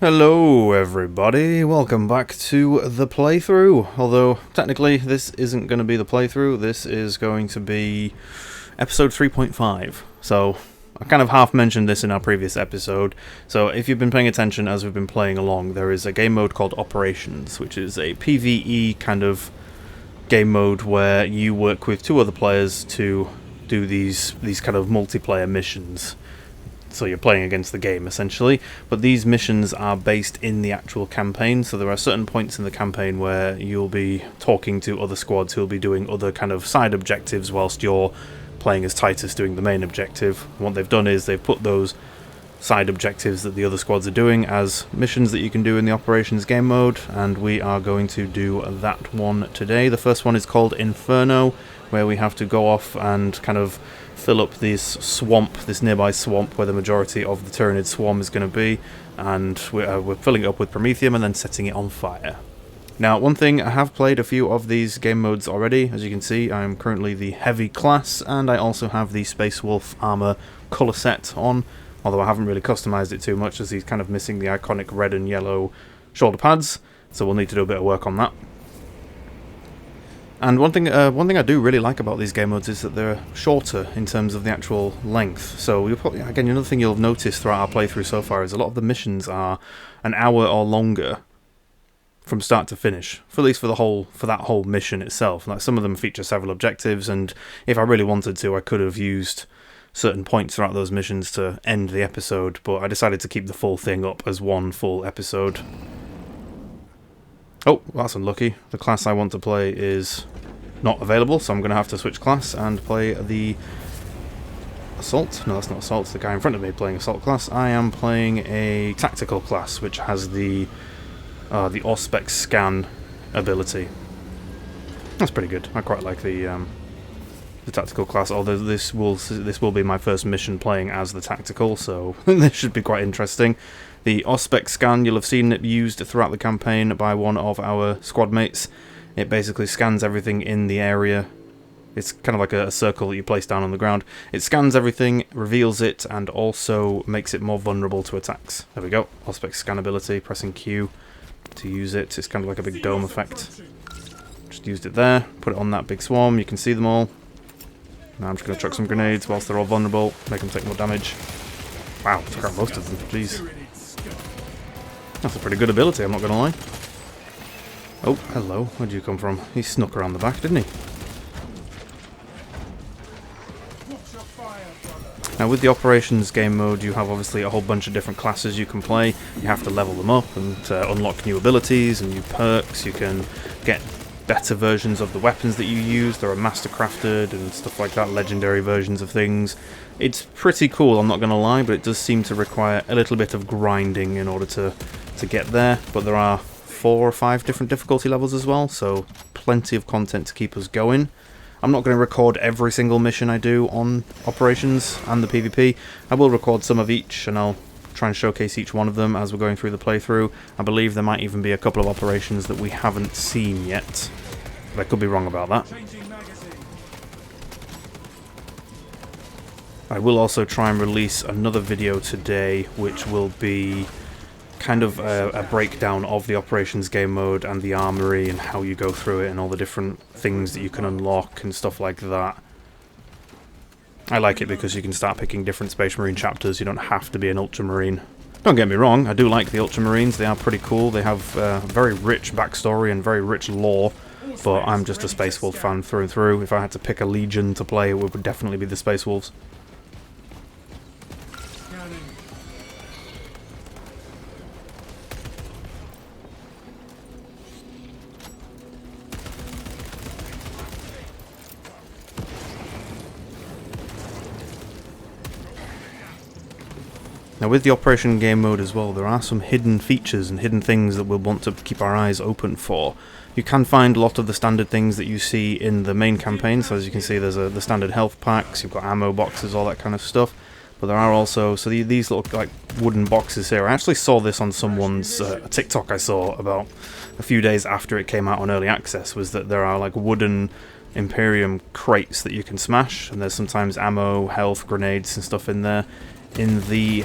Hello everybody, welcome back to the playthrough, although technically this isn't going to be the playthrough, this is going to be episode 3.5, so I kind of half mentioned this in our previous episode. So if you've been paying attention as we've been playing along, there is a game mode called Operations, which is a PvE kind of game mode where you work with two other players to do these kind of multiplayer missions. So you're playing against the game, essentially. But these missions are based in the actual campaign, so there are certain points in the campaign where you'll be talking to other squads who'll be doing other kind of side objectives whilst you're playing as Titus doing the main objective. And what they've done is they've put those side objectives that the other squads are doing as missions that you can do in the Operations game mode, and we are going to do that one today. The first one is called Inferno, where we have to go off and kind of fill up this swamp, this nearby swamp where the majority of the Tyranid swarm is going to be, and we're filling it up with Promethium and then setting it on fire. Now, one thing, I have played a few of these game modes already. As you can see, I'm currently the heavy class, and I also have the Space Wolf armor colour set on, although I haven't really customized it too much as he's kind of missing the iconic red and yellow shoulder pads, so we'll need to do a bit of work on that. And one thing I do really like about these game modes is that they're shorter in terms of the actual length. So you'll probably, again, another thing you'll notice throughout our playthrough so far is a lot of the missions are an hour or longer from start to finish, for at least for that whole mission itself. Like, some of them feature several objectives, and if I really wanted to, I could have used certain points throughout those missions to end the episode, but I decided to keep the full thing up as one full episode. Oh, that's unlucky. The class I want to play is not available, so I'm going to have to switch class and play the Assault. No, that's not Assault, it's the guy in front of me playing Assault class. I am playing a Tactical class, which has the Auspex Scan ability. That's pretty good. I quite like the Tactical class, although this will be my first mission playing as the Tactical, so this should be quite interesting. The Auspex Scan, you'll have seen it used throughout the campaign by one of our squad mates. It basically scans everything in the area. It's kind of like a circle that you place down on the ground. It scans everything, reveals it, and also makes it more vulnerable to attacks. There we go. Auspex Scan ability, pressing Q to use it. It's kind of like a big dome effect. Just used it there, put it on that big swarm, you can see them all. Now I'm just going to chuck some grenades whilst they're all vulnerable, make them take more damage. Wow, took out most of them, jeez. That's a pretty good ability, I'm not going to lie. Oh, hello, where'd you come from? He snuck around the back, didn't he? Now, with the Operations game mode, you have obviously a whole bunch of different classes you can play. You have to level them up and unlock new abilities and new perks. You can get better versions of the weapons that you use. There are master crafted and stuff like that, legendary versions of things. It's pretty cool, I'm not going to lie, but it does seem to require a little bit of grinding in order to get there. But there are 4 or 5 different difficulty levels as well, so plenty of content to keep us going. I'm not going to record every single mission I do on Operations and the PvP. I will record some of each, and I'll try and showcase each one of them as we're going through the playthrough. I believe there might even be a couple of operations that we haven't seen yet, but I could be wrong about that. I will also try and release another video today, which will be kind of a breakdown of the Operations game mode and the armory and how you go through it and all the different things that you can unlock and stuff like that. I like it because you can start picking different Space Marine chapters. You don't have to be an Ultramarine. Don't get me wrong, I do like the Ultramarines. They are pretty cool. They have a very rich backstory and very rich lore, but I'm just a Space Wolf fan through and through. If I had to pick a Legion to play, it would definitely be the Space Wolves. Now, with the Operation game mode as well, there are some hidden features and hidden things that we'll want to keep our eyes open for. You can find a lot of the standard things that you see in the main campaign, so as you can see there's the standard health packs, you've got ammo boxes, all that kind of stuff. But there are also, so these little like wooden boxes here, I actually saw this on someone's TikTok I saw about a few days after it came out on early access, was that there are like wooden Imperium crates that you can smash, and there's sometimes ammo, health, grenades and stuff in there. In the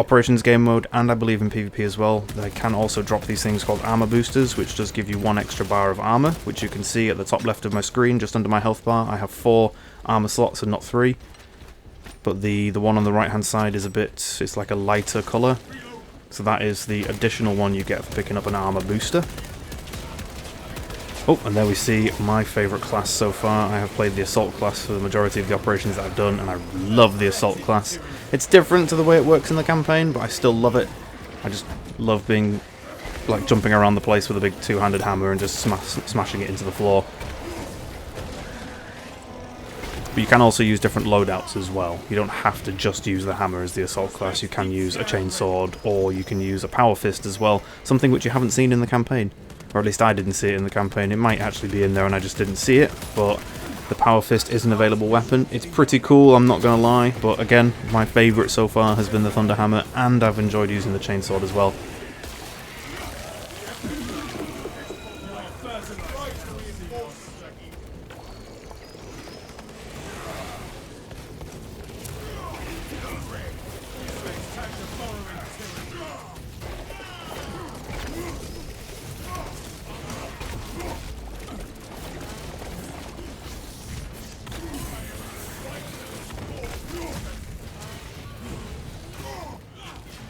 Operations game mode, and I believe in PvP as well, they can also drop these things called armor boosters, which does give you 1 extra bar of armor, which you can see at the top left of my screen, just under my health bar. I have 4 armor slots and not 3. But the one on the right hand side is it's like a lighter colour. So that is the additional one you get for picking up an armor booster. Oh, and there we see my favourite class so far. I have played the Assault class for the majority of the operations that I've done, and I love the Assault class. It's different to the way it works in the campaign, but I still love it. I just love being, like, jumping around the place with a big 2-handed hammer and just smashing it into the floor. But you can also use different loadouts as well. You don't have to just use the hammer as the Assault class. You can use a chainsword, or you can use a power fist as well. Something which you haven't seen in the campaign. Or at least I didn't see it in the campaign. It might actually be in there and I just didn't see it. But the power fist is an available weapon. It's pretty cool, I'm not going to lie. But again, my favourite so far has been the Thunder Hammer, and I've enjoyed using the chainsword as well.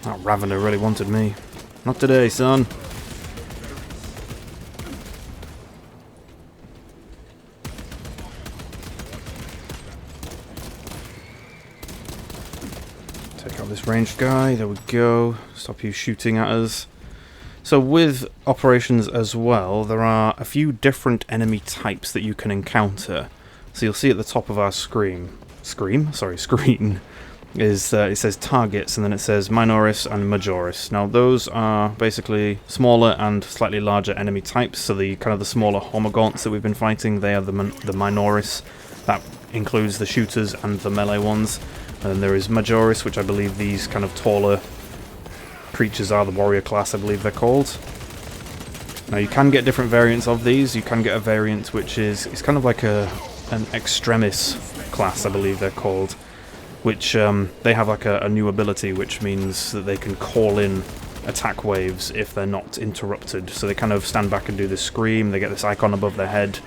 That Ravener really wanted me. Not today, son. Take out this ranged guy. There we go. Stop you shooting at us. So with operations as well, there are a few different enemy types that you can encounter. So you'll see at the top of our screen, is it says targets, and then it says Minoris and Majoris. Now those are basically smaller and slightly larger enemy types. So the kind of the smaller Hormagaunts that we've been fighting, they are the Minoris. That includes the shooters and the melee ones. And then there is Majoris, which I believe these kind of taller creatures are the warrior class, I believe they're called. Now you can get different variants of these. You can get a variant which is kind of like an extremis class, I believe they're called. Which they have like a new ability, which means that they can call in attack waves if they're not interrupted. So they kind of stand back and do this scream, they get this icon above their head,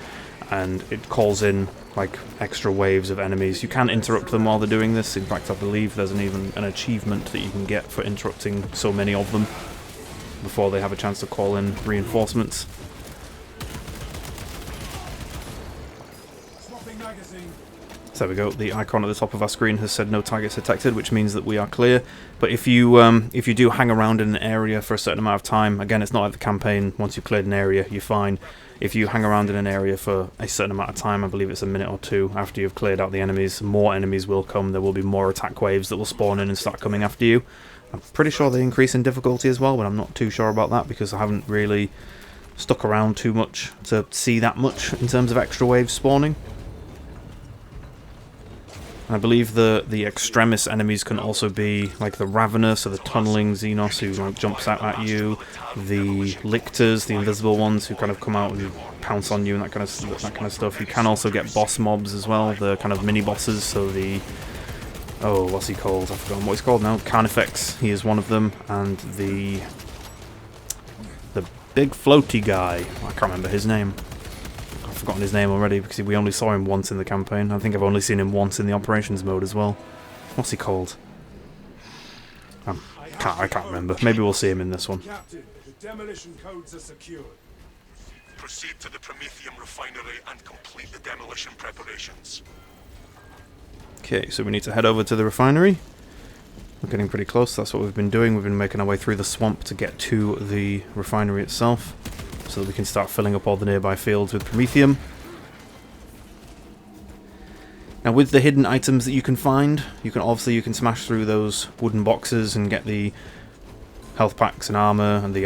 and it calls in like extra waves of enemies. You can interrupt them while they're doing this. In fact, I believe there's even an achievement that you can get for interrupting so many of them before they have a chance to call in reinforcements. So there we go, the icon at the top of our screen has said no targets detected, which means that we are clear. But if you do hang around in an area for a certain amount of time, again, it's not like the campaign, once you've cleared an area, you're fine. If you hang around in an area for a certain amount of time, I believe it's a minute or 2 after you've cleared out the enemies, more enemies will come. There will be more attack waves that will spawn in and start coming after you. I'm pretty sure they increase in difficulty as well, but I'm not too sure about that because I haven't really stuck around too much to see that much in terms of extra waves spawning. I believe the extremis enemies can also be like the Ravener, so the tunneling Xenos who like jumps out at you, the Lictors, the invisible ones who kind of come out and pounce on you and that kind of stuff. You can also get boss mobs as well, the kind of mini bosses. So the what's he called? I've forgotten what he's called now. Carnifex, he is one of them, and the big floaty guy. I can't remember his name. I've forgotten his name already because we only saw him once in the campaign. I think I've only seen him once in the operations mode as well. What's he called? I can't remember. Maybe we'll see him in this one. Captain, the demolition codes are secured. Proceed to the Prometheum refinery and complete the demolition preparations. Okay, so we need to head over to the refinery. We're getting pretty close. That's what we've been doing. We've been making our way through the swamp to get to the refinery itself, so that we can start filling up all the nearby fields with Prometheum. Now with the hidden items that you can find, you can smash through those wooden boxes and get the health packs and armor and the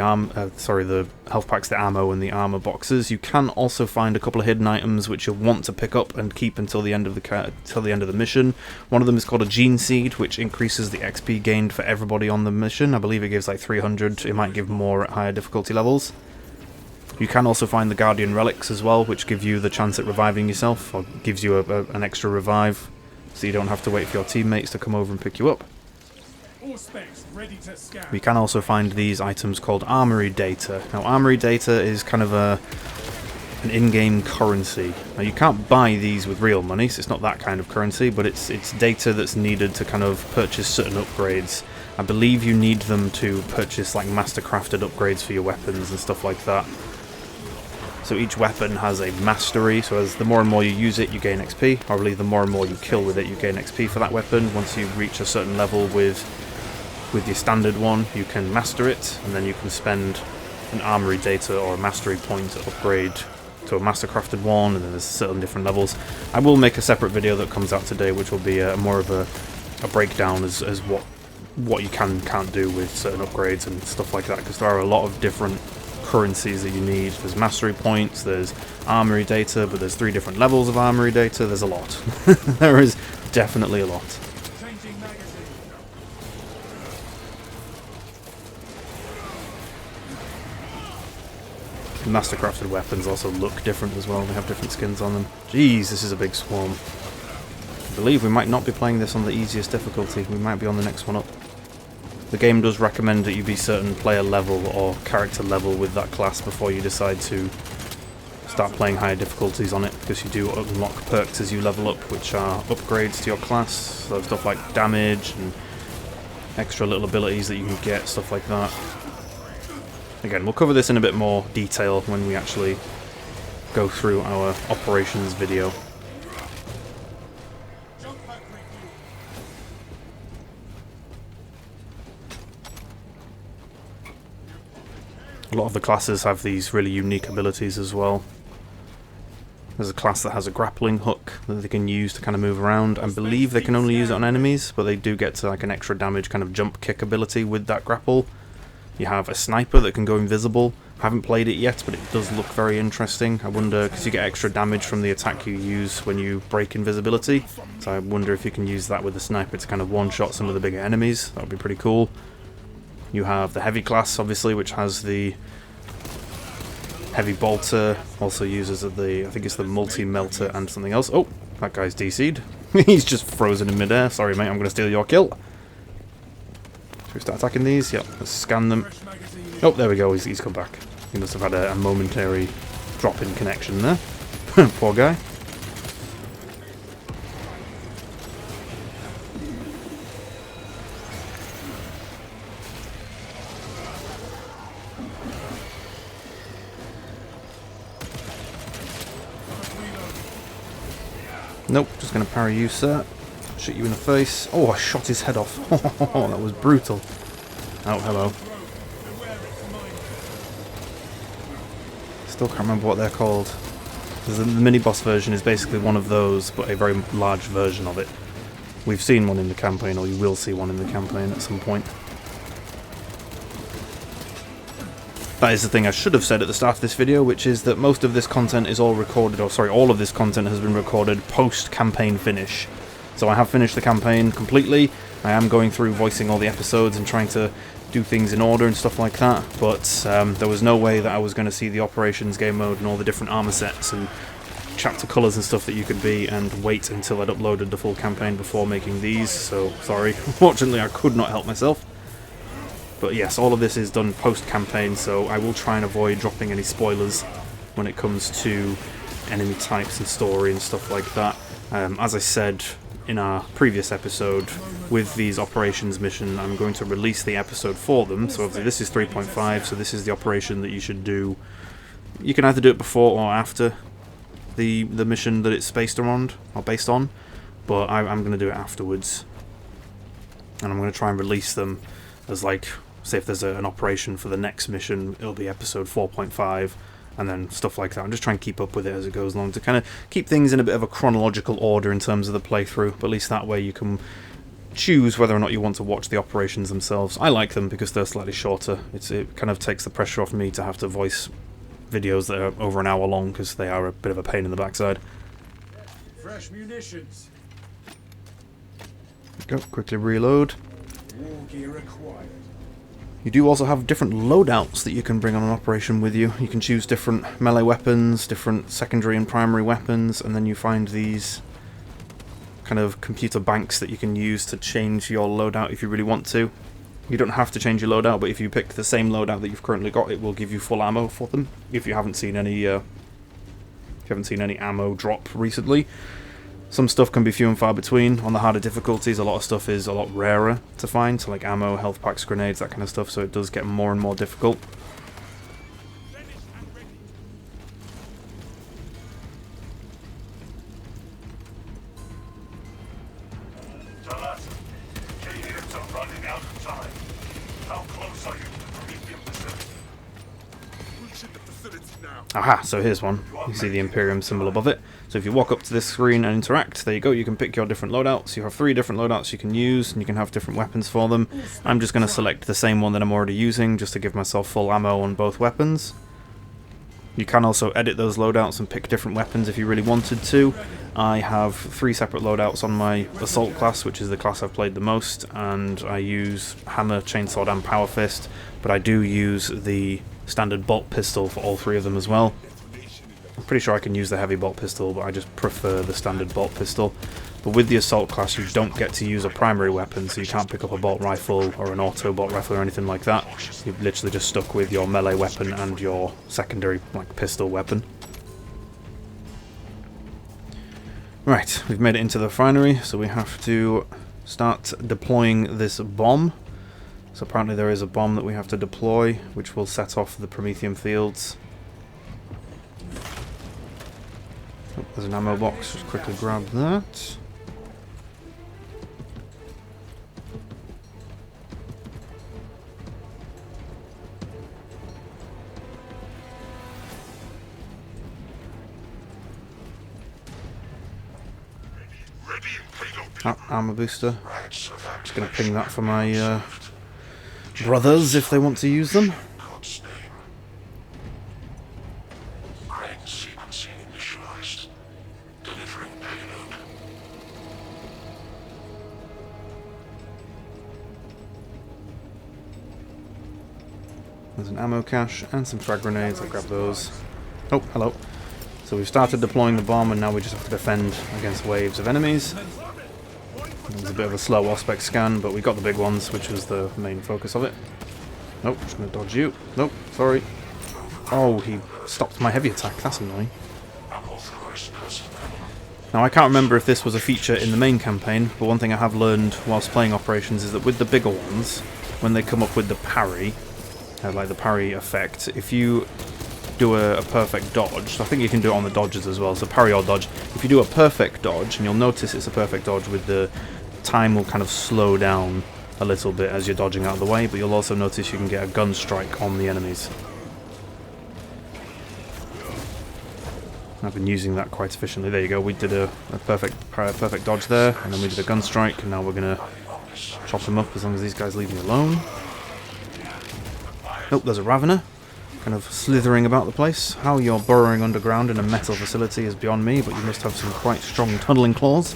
health packs, the ammo and the armor boxes. You can also find a couple of hidden items which you'll want to pick up and keep until the end of the mission. One of them is called a gene seed, which increases the XP gained for everybody on the mission. I believe it gives like 300. It might give more at higher difficulty levels. You can also find the Guardian Relics as well, which give you the chance at reviving yourself, or gives you an extra revive, so you don't have to wait for your teammates to come over and pick you up. All specs ready to scan. We can also find these items called armory data. Now, armory data is kind of an in-game currency. Now, you can't buy these with real money, so it's not that kind of currency, but it's data that's needed to kind of purchase certain upgrades. I believe you need them to purchase like master-crafted upgrades for your weapons and stuff like that. So each weapon has a mastery, so as the more and more you use it, you gain XP. I believe the more and more you kill with it, you gain XP for that weapon. Once you reach a certain level with your standard one, you can master it, and then you can spend an armory data or a mastery point to upgrade to a master-crafted one, and then there's certain different levels. I will make a separate video that comes out today, which will be more of a breakdown as what you can and can't do with certain upgrades and stuff like that, because there are a lot of different currencies that you need. There's mastery points, there's armory data, but there's 3 different levels of armory data. There's a lot. There is definitely a lot. Changing magazine. Master-crafted weapons also look different as well. They have different skins on them. Jeez, this is a big swarm. I believe we might not be playing this on the easiest difficulty. We might be on the next one up. The game does recommend that you be certain player level or character level with that class before you decide to start playing higher difficulties on it, because you do unlock perks as you level up, which are upgrades to your class. So stuff like damage and extra little abilities that you can get, stuff like that. Again, we'll cover this in a bit more detail when we actually go through our operations video. A lot of the classes have these really unique abilities as well. There's a class that has a grappling hook that they can use to kind of move around. I believe they can only use it on enemies, but they do get to like an extra damage kind of jump kick ability with that grapple. You have a sniper that can go invisible. I haven't played it yet, but it does look very interesting. I wonder, because you get extra damage from the attack you use when you break invisibility. So I wonder if you can use that with the sniper to kind of one-shot some of the bigger enemies. That would be pretty cool. You have the heavy class, obviously, which has the heavy bolter. Also uses the, I think it's the multi-melter and something else. Oh, that guy's DC'd. He's just frozen in midair. Sorry, mate, I'm going to steal your kill. Should we start attacking these? Yep, let's scan them. Oh, there we go, he's come back. He must have had a momentary drop in connection there. Poor guy. Nope, just going to parry you, sir. Shoot you in the face. Oh, I shot his head off. Oh, that was brutal. Oh, hello. Still can't remember what they're called. The mini-boss version is basically one of those, but a very large version of it. We've seen one in the campaign, or you will see one in the campaign at some point. That is the thing I should have said at the start of this video, which is that most of this content is all recorded, or sorry, all of this content has been recorded post-campaign finish. So I have finished the campaign completely. I am going through voicing all the episodes and trying to do things in order and stuff like that, but there was no way that I was going to see the operations game mode and all the different armor sets and chapter colours and stuff that you could be, and wait until I'd uploaded the full campaign before making these, so sorry. Unfortunately, I could not help myself. But yes, all of this is done post-campaign, so I will try and avoid dropping any spoilers when it comes to enemy types and story and stuff like that. As I said in our previous episode, with these operations mission, I'm going to release the episode for them. So obviously this is 3.5, so this is the operation that you should do. You can either do it before or after the mission that it's based on, but I'm going to do it afterwards. And I'm going to try and release them as, like, say if there's an operation for the next mission, it'll be episode 4.5, and then stuff like that. I'm just trying to keep up with it as it goes along, to kind of keep things in a bit of a chronological order in terms of the playthrough, but at least that way you can choose whether or not you want to watch the operations themselves. I like them because they're slightly shorter. It kind of takes the pressure off me to have to voice videos that are over an hour long, because they are a bit of a pain in the backside. Fresh munitions. Go, quickly reload. War gear acquired. You do also have different loadouts that you can bring on an operation with you. You can choose different melee weapons, different secondary and primary weapons, and then you find these kind of computer banks that you can use to change your loadout if you really want to. You don't have to change your loadout, but if you pick the same loadout that you've currently got, it will give you full ammo for them. If you haven't seen any ammo drop recently. Some stuff can be few and far between. On the harder difficulties, a lot of stuff is a lot rarer to find, so like ammo, health packs, grenades, that kind of stuff, so it does get more and more difficult. Aha, so here's one. You see the Imperium symbol above it. So if you walk up to this screen and interact, there you go, you can pick your different loadouts. You have 3 different loadouts you can use, and you can have different weapons for them. I'm just going to select the same one that I'm already using, just to give myself full ammo on both weapons. You can also edit those loadouts and pick different weapons if you really wanted to. I have 3 separate loadouts on my Assault class, which is the class I've played the most, and I use Hammer, Chainsword and Power Fist, but I do use the standard bolt pistol for all 3 of them as well. I'm pretty sure I can use the heavy bolt pistol, but I just prefer the standard bolt pistol. But with the Assault class, you don't get to use a primary weapon, so you can't pick up a bolt rifle or an auto bolt rifle or anything like that. You're literally just stuck with your melee weapon and your secondary like pistol weapon. Right, we've made it into the refinery, so we have to start deploying this bomb. So apparently there is a bomb that we have to deploy, which will set off the Prometheum fields. Oh, there's an ammo box, just quickly grab that. Armor booster. Just gonna ping that for my brothers if they want to use them. There's an ammo cache and some frag grenades. I'll grab those. Oh, hello. So we've started deploying the bomb, and now we just have to defend against waves of enemies. It was a bit of a slow aspect scan, but we got the big ones, which was the main focus of it. Nope, just going to dodge you. Nope, sorry. Oh, he stopped my heavy attack. That's annoying. Now, I can't remember if this was a feature in the main campaign, but one thing I have learned whilst playing Operations is that with the bigger ones, when they come up with the parry, like the parry effect, if you do a perfect dodge, I think you can do it on the dodges as well, so parry or dodge. If you do a perfect dodge, and you'll notice it's a perfect dodge with the time will kind of slow down a little bit as you're dodging out of the way, but you'll also notice you can get a gun strike on the enemies. I've been using that quite efficiently. There you go, we did a perfect dodge there, and then we did a gun strike, and now we're going to chop them up as long as these guys leave me alone. Oh, there's a Ravener, kind of slithering about the place. How you're burrowing underground in a metal facility is beyond me, but you must have some quite strong tunneling claws.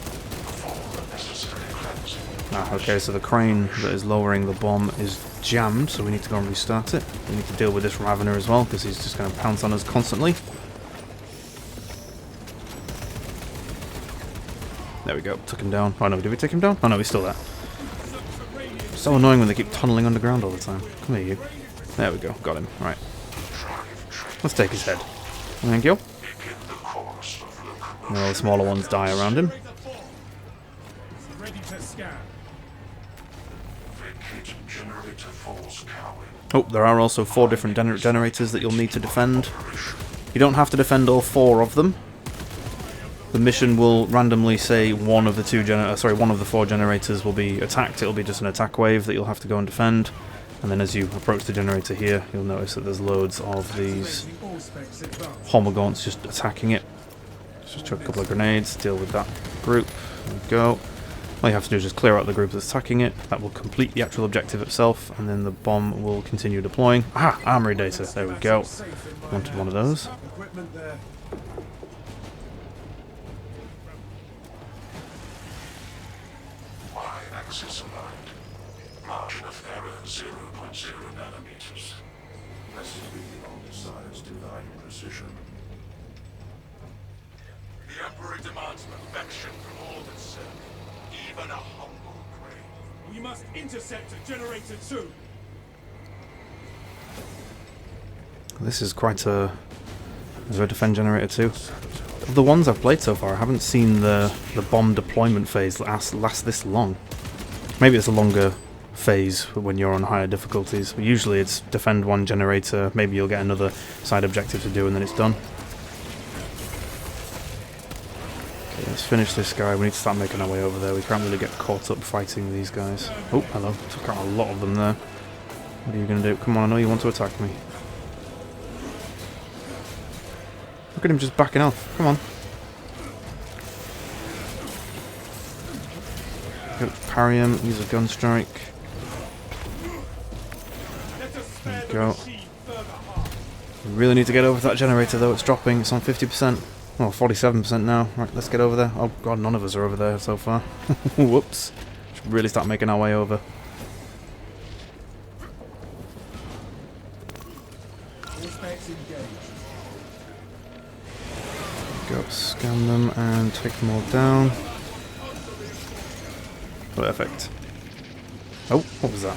Ah, okay, so the crane that is lowering the bomb is jammed, so we need to go and restart it. We need to deal with this Ravener as well, because he's just going to pounce on us constantly. There we go, took him down. Oh no, did we take him down? Oh no, he's still there. So annoying when they keep tunneling underground all the time. Come here, you. There we go, got him. Right. Let's take his head. Thank you. And all the smaller ones die around him. Oh, there are also 4 different generators that you'll need to defend. You don't have to defend all 4 of them. The mission will randomly say one of the 4 generators will be attacked. It'll be just an attack wave that you'll have to go and defend. And then as you approach the generator here, you'll notice that there's loads of these Hormagaunts just attacking it. Just chuck a couple of grenades, deal with that group. There we go. All you have to do is just clear out the group that's attacking it. That will complete the actual objective itself, and then the bomb will continue deploying. Aha! Armory data. There we go. Wanted one of those. Y-axis aligned. Margin of error 0.0 nanometers. Massively on the size divine precision. The Revelry demands perfection from all that serve, even a humble grave. We must intercept a generator 2. This is quite a... Is there a defend generator too? Of the ones I've played so far, I haven't seen the bomb deployment phase last this long. Maybe it's a longer phase when you're on higher difficulties. Usually it's defend one generator, maybe you'll get another side objective to do and then it's done. Okay, let's finish this guy. We need to start making our way over there. We can't really get caught up fighting these guys. Oh, hello. Took out a lot of them there. What are you going to do? Come on, I know you want to attack me. Look at him just backing off. Come on. Parry him. Use a gun strike. There we go. We really need to get over to that generator though. It's dropping. It's on 50%. Oh, 47% now. Right, let's get over there. Oh god, none of us are over there so far. Whoops. Should really start making our way over. Go scan them and take them all down. Perfect. Oh, what was that?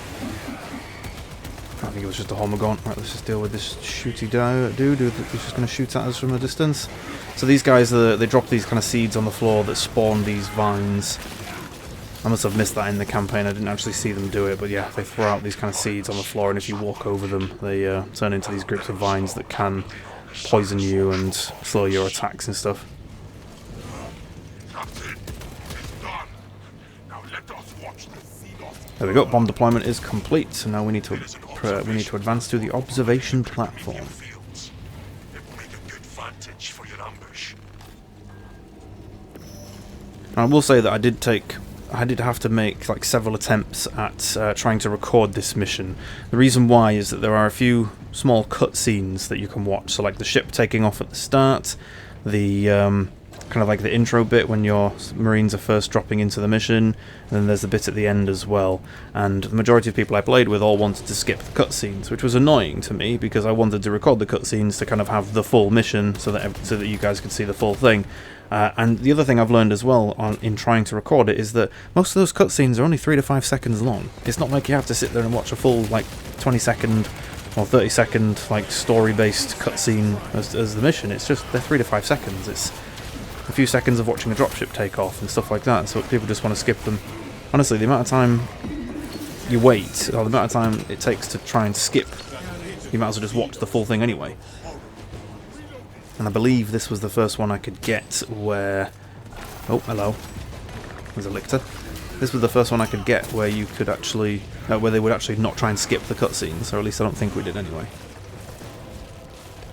I think it was just a Hormigaunt. Right, let's just deal with this shooty dude who's just going to shoot at us from a distance. So these guys, they drop these kind of seeds on the floor that spawn these vines. I must have missed that in the campaign. I didn't actually see them do it, but yeah, they throw out these kind of seeds on the floor, and if you walk over them, they turn into these groups of vines that can poison you and slow your attacks and stuff. There we go. Bomb deployment is complete. So now we need to advance to the observation platform. I will say that I did have to make like several attempts at trying to record this mission. The reason why is that there are a few small cutscenes that you can watch. So like the ship taking off at the start, the kind of like the intro bit when your Marines are first dropping into the mission, and then there's a bit at the end as well. And the majority of people I played with all wanted to skip the cutscenes, which was annoying to me because I wanted to record the cutscenes to kind of have the full mission so that you guys could see the full thing. And the other thing I've learned as well in trying to record it is that most of those cutscenes are only 3 to 5 seconds long. It's not like you have to sit there and watch a full like 20-second or 30-second like story-based cutscene as the mission. It's just they're 3 to 5 seconds. It's a few seconds of watching a dropship take off and stuff like that, so people just want to skip them. Honestly, the amount of time you wait, or the amount of time it takes to try and skip, you might as well just watch the full thing anyway. And I believe this was the first one I could get where... Oh, hello. There's a lictor. This was the first one I could get where you could actually... where they would actually not try and skip the cutscenes, or at least I don't think we did anyway.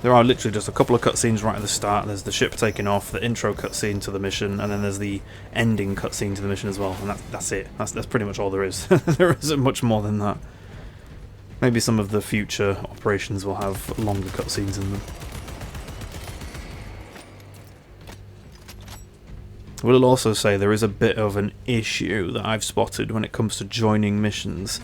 There are literally just a couple of cutscenes right at the start. There's the ship taking off, the intro cutscene to the mission, and then there's the ending cutscene to the mission as well. And that's it. That's pretty much all there is. There isn't much more than that. Maybe some of the future operations will have longer cutscenes in them. I will also say there is a bit of an issue that I've spotted when it comes to joining missions,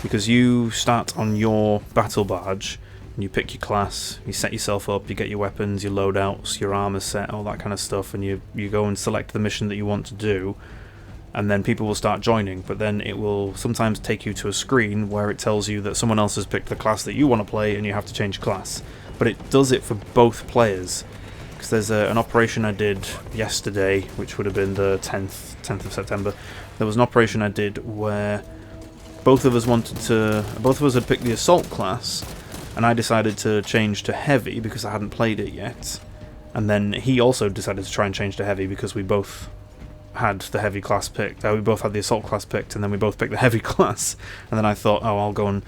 because you start on your battle barge. You pick your class, you set yourself up, you get your weapons, your loadouts, your armor set, all that kind of stuff, and you go and select the mission that you want to do, and then people will start joining, but then it will sometimes take you to a screen where it tells you that someone else has picked the class that you want to play and you have to change class. But it does it for both players, because there's an operation I did yesterday, which would have been the 10th of September. There was an operation I did where both of us had picked the assault class, and I decided to change to heavy because I hadn't played it yet. And then he also decided to try and change to heavy because we both had the heavy class picked. We both had the assault class picked, and then we both picked the heavy class. And then I thought, oh, I'll go and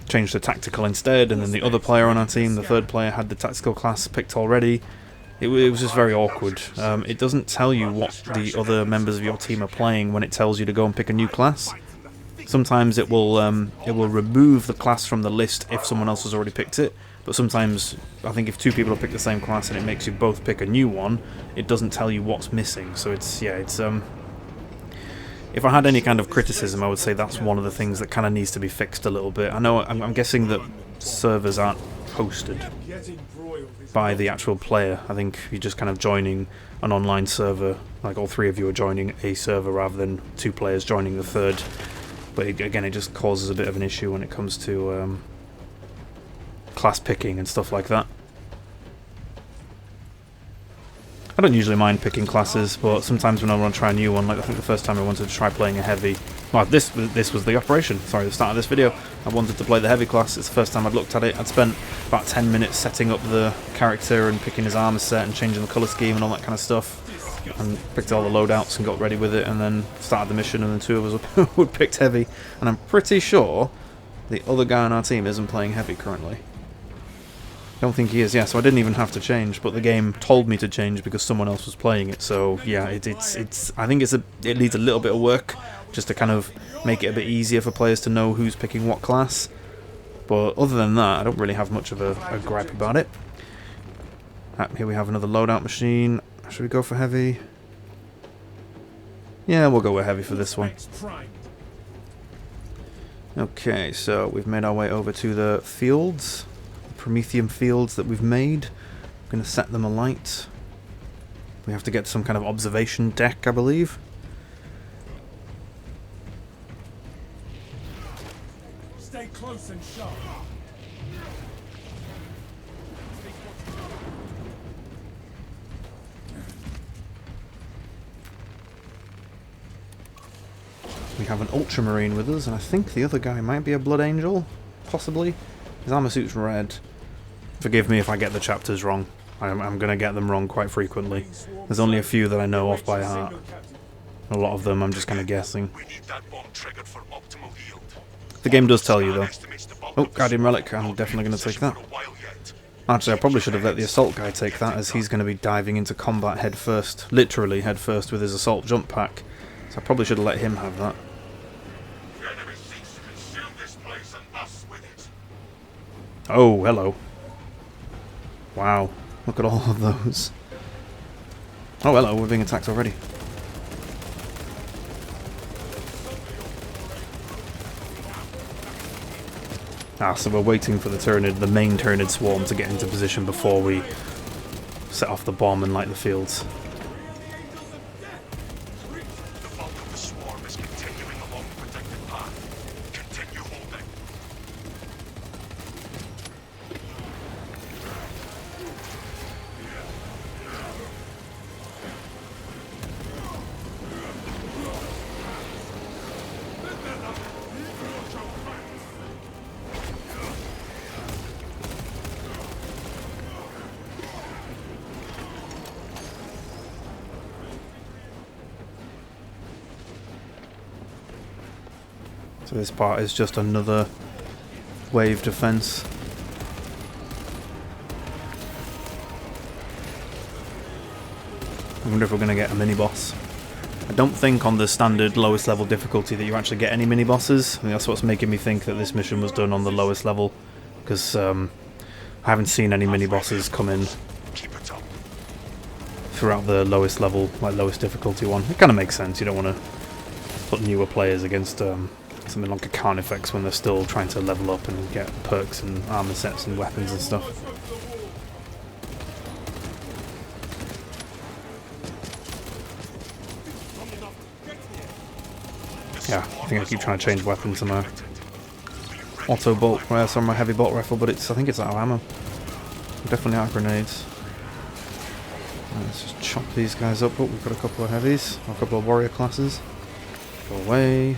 change to tactical instead. And then the other player on our team, the third player, had the tactical class picked already. It was just very awkward. It doesn't tell you what the other members of your team are playing when it tells you to go and pick a new class. Sometimes it will remove the class from the list if someone else has already picked it, but sometimes, I think if two people have picked the same class and it makes you both pick a new one, it doesn't tell you what's missing. So it's if I had any kind of criticism, I would say that's one of the things that kind of needs to be fixed a little bit. I know I'm guessing that servers aren't hosted Get embroiled is by not the actual player. I think you're just kind of joining an online server, like all three of you are joining a server rather than two players joining the third. But again, it just causes a bit of an issue when it comes to class picking and stuff like that. I don't usually mind picking classes, but sometimes when I want to try a new one, like I think the first time I wanted to try playing a heavy, well, this was the operation, sorry, the start of this video. I wanted to play the heavy class. It's the first time I'd looked at it. I'd spent about 10 minutes setting up the character and picking his armor set and changing the colour scheme and all that kind of stuff, and picked all the loadouts and got ready with it, and then started the mission, and the two of us would picked heavy, and I'm pretty sure the other guy on our team isn't playing heavy currently. I don't think he is, yeah, so I didn't even have to change, but the game told me to change because someone else was playing it, so yeah, it's I think it needs a little bit of work just to kind of make it a bit easier for players to know who's picking what class, but other than that, I don't really have much of a gripe about it. Here we have another loadout machine. Should we go for heavy? Yeah, we'll go with heavy for this one. Okay, so we've made our way over to the fields. Promethium fields that we've made. I'm going to set them alight. We have to get some kind of observation deck, I believe. Stay close and sharp. We have an ultramarine with us, and I think the other guy might be a blood angel, possibly. His armor suit's red. Forgive me if I get the chapters wrong. I'm going to get them wrong quite frequently. There's only a few that I know off by heart. A lot of them I'm just kind of guessing. We need that bomb triggered for optimal yield. The game does tell you, though. Estimates the bulk Oh, of the Guardian signal Relic. I'm will definitely be in going to take position that. for a while yet. Actually, I probably should have let the assault guy take that, as he's going to be diving into combat head first. Literally head first with his assault jump pack. So I probably should have let him have that. The enemy seeks to consume this place and us with it. Oh, hello. Wow, look at all of those. Oh, hello, we're being attacked already. Ah, so we're waiting for the main Tyranid swarm to get into position before we set off the bomb and light the fields. The bulk of the swarm is continuing along the protected path. Continue holding. So this part is just another wave defense. I wonder if we're going to get a mini-boss. I don't think on the standard lowest level difficulty that you actually get any mini-bosses. I think that's what's making me think that this mission was done on the lowest level, because I haven't seen any mini-bosses come in Keep it up. throughout the lowest level, like lowest difficulty one. It kind of makes sense. You don't want to put newer players against something like a Carnifex when they're still trying to level up and get perks and armor sets and weapons and stuff. Yeah, I think I keep trying to change weapons to my auto bolt, sorry, my heavy bolt rifle, but I think it's out of ammo. Definitely out of grenades. Right, let's just chop these guys up. Oh, we've got a couple of heavies, a couple of warrior classes. Go away.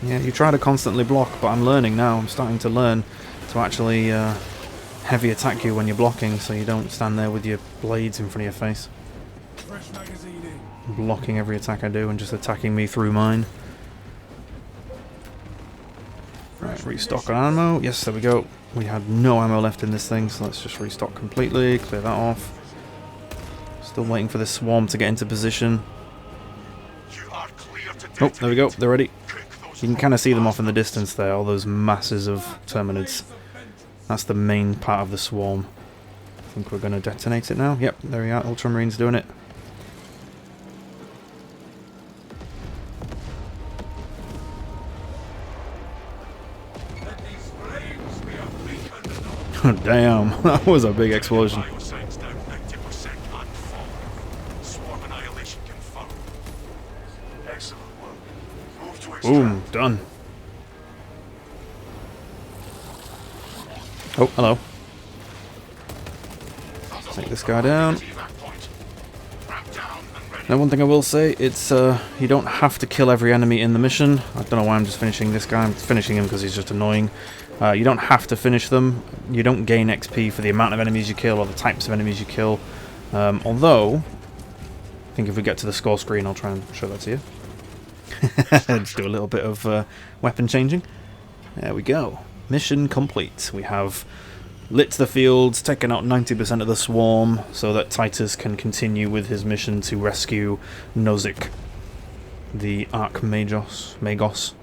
Yeah, you try to constantly block, but I'm learning now. I'm starting to learn to actually heavy attack you when you're blocking, so you don't stand there with your blades in front of your face. Fresh magazine in. Blocking every attack I do and just attacking me through mine. Right, restock on ammo. Yes, there we go. We had no ammo left in this thing, so let's just restock completely, clear that off. Still waiting for this swarm to get into position. You are clear to Oh, there we go. They're ready. Drink those You can kind of see them off in the distance there, all those masses of Terminids. That's the main part of the swarm. I think we're going to detonate it now. Yep, there we are. Ultramarines doing it. Damn, that was a big explosion. Bioscience down 90% and fall. Swarm annihilation confirmed. Excellent work. Move to extract. Boom, done. Oh, hello. Take this guy down. Now, one thing I will say, it's you don't have to kill every enemy in the mission. I don't know why I'm just finishing this guy. I'm finishing him because he's just annoying. You don't have to finish them. You don't gain XP for the amount of enemies you kill or the types of enemies you kill. Although, I think if we get to the score screen, I'll try and show that to you. Just do a little bit of weapon changing. There we go. Mission complete. We have lit the fields, taken out 90% of the swarm, so that Titus can continue with his mission to rescue Nozick, the Magos.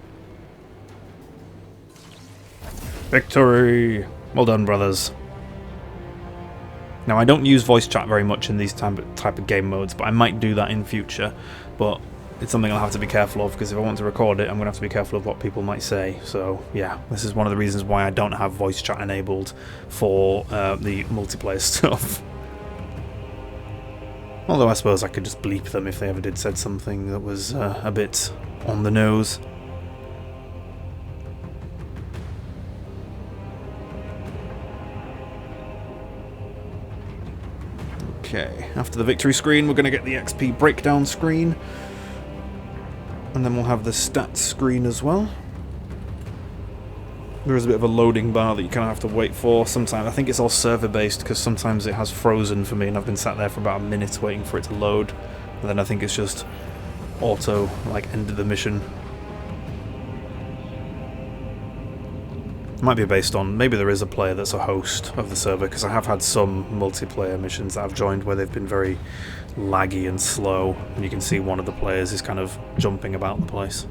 Victory! Well done, brothers. Now, I don't use voice chat very much in these type of game modes, but I might do that in future. But it's something I'll have to be careful of, because if I want to record it, I'm going to have to be careful of what people might say. So, yeah, this is one of the reasons why I don't have voice chat enabled for the multiplayer stuff. Although I suppose I could just bleep them if they ever said something that was a bit on the nose. Okay, after the victory screen, we're going to get the XP breakdown screen. And then we'll have the stats screen as well. There is a bit of a loading bar that you kind of have to wait for. Sometimes, I think it's all server-based, because sometimes it has frozen for me, and I've been sat there for about a minute waiting for it to load. And then I think it's just auto, like, ended the mission. It might be based on, maybe there is a player that's a host of the server, because I have had some multiplayer missions that I've joined where they've been very laggy and slow, and you can see one of the players is kind of jumping about the place.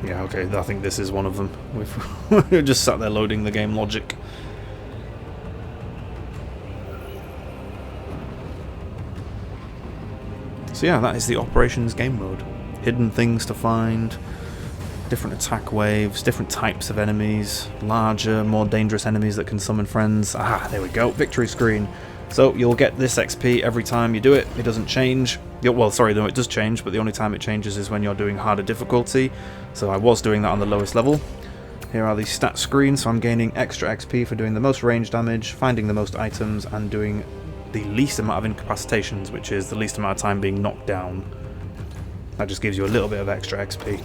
Yeah, okay, I think this is one of them. We've just sat there loading the game logic. So yeah, that is the operations game mode. Hidden things to find, different attack waves, different types of enemies, larger, more dangerous enemies that can summon friends. Ah, there we go, victory screen. So you'll get this XP every time you do it. It doesn't change. Well, sorry, no, it does change, but the only time it changes is when you're doing harder difficulty. So I was doing that on the lowest level. Here are the stat screens, so I'm gaining extra XP for doing the most range damage, finding the most items, and doing the least amount of incapacitations, which is the least amount of time being knocked down. That just gives you a little bit of extra XP.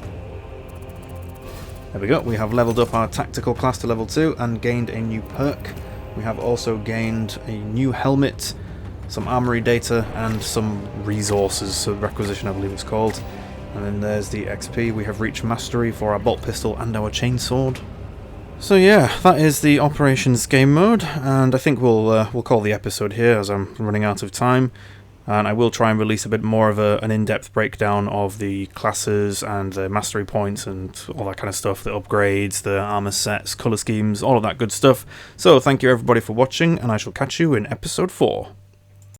There we go, we have leveled up our tactical class to level 2 and gained a new perk. We have also gained a new helmet, some armory data, and some resources, so requisition I believe it's called. And then there's the XP. We have reached mastery for our bolt pistol and our chainsword. So yeah, that is the operations game mode, and I think we'll call the episode here as I'm running out of time. And I will try and release a bit more of an in-depth breakdown of the classes and the mastery points and all that kind of stuff, the upgrades, the armor sets, colour schemes, all of that good stuff. So thank you everybody for watching, and I shall catch you in episode 4.